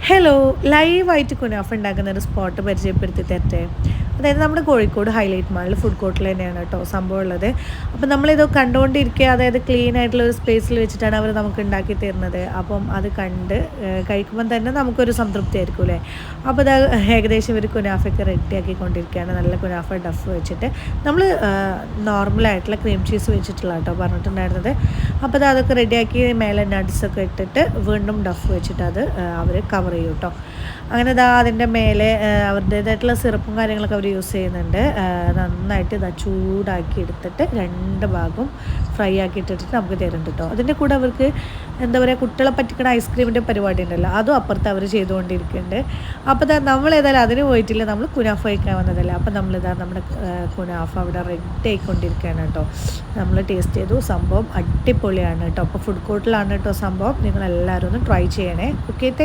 Hello, ലൈവായിട്ട് കുനാഫ ഉണ്ടാക്കുന്ന ഒരു സ്പോട്ട് പരിചയപ്പെടുത്തി തരട്ടെ. അതായത് നമ്മുടെ കോഴിക്കോട് ഹൈലൈറ്റ് മാളിൽ ഫുഡ് കോർട്ടിൽ തന്നെയാണ് കേട്ടോ സംഭവം ഉള്ളത്. അപ്പോൾ നമ്മളിത് കണ്ടുകൊണ്ടിരിക്കുക, അതായത് ക്ലീൻ ആയിട്ടുള്ള ഒരു സ്പേസിൽ വെച്ചിട്ടാണ് അവർ നമുക്ക് ഉണ്ടാക്കി തരുന്നത്. അപ്പം അത് കണ്ട് കഴിക്കുമ്പം തന്നെ നമുക്കൊരു സംതൃപ്തി ആയിരിക്കും അല്ലേ. അപ്പോൾ അത് ഏകദേശം ഒരു കുനാഫയൊക്കെ റെഡിയാക്കിക്കൊണ്ടിരിക്കുകയാണ്. നല്ല കുനാഫ ഡഫ് വെച്ചിട്ട് നമ്മൾ നോർമലായിട്ടുള്ള ക്രീം ചീസ് വെച്ചിട്ടുള്ള കേട്ടോ പറഞ്ഞിട്ടുണ്ടായിരുന്നത്. അപ്പോൾ അത് അതൊക്കെ റെഡിയാക്കി മേലെ നട്ട്സൊക്കെ ഇട്ടിട്ട് വീണ്ടും ഡഫ് വെച്ചിട്ട് അത് അവർ കവർ ചെയ്യും കേട്ടോ. അങ്ങനെ ഇതാ അതിൻ്റെ മേലെ അവരുടേതായിട്ടുള്ള സിറപ്പും കാര്യങ്ങളൊക്കെ അവർ യൂസ് ചെയ്യുന്നുണ്ട്. നന്നായിട്ട് ഇതാ ചൂടാക്കി എടുത്തിട്ട് രണ്ട് ഭാഗവും ഫ്രൈ ആക്കി ഇട്ടിട്ട് നമുക്ക് തരുന്നുണ്ട് കേട്ടോ. അതിൻ്റെ കൂടെ അവർക്ക് എന്താ പറയുക, കുട്ടികളെ പറ്റിക്കണ ഐസ്ക്രീമിൻ്റെ പരിപാടി ഉണ്ടല്ലോ, അതും അപ്പുറത്ത് അവർ ചെയ്തുകൊണ്ടിരിക്കുന്നുണ്ട്. അപ്പോൾ നമ്മൾ ഏതായാലും അതിന് പോയിട്ടില്ല, നമ്മൾ കുനാഫ കഴിക്കാൻ വന്നതല്ലേ. അപ്പോൾ നമ്മളിതാ നമ്മുടെ കുനാഫ അവിടെ റെഡി ആയിക്കൊണ്ടിരിക്കുകയാണ് കേട്ടോ. നമ്മൾ ടേസ്റ്റ് ചെയ്തു, സംഭവം അടിപൊളിയാണ് കേട്ടോ. അപ്പോൾ ഫുഡ് കോർട്ടിലാണ് കേട്ടോ സംഭവം. നിങ്ങളെല്ലാവരും ഒന്ന് ട്രൈ ചെയ്യണേ. Okay, thank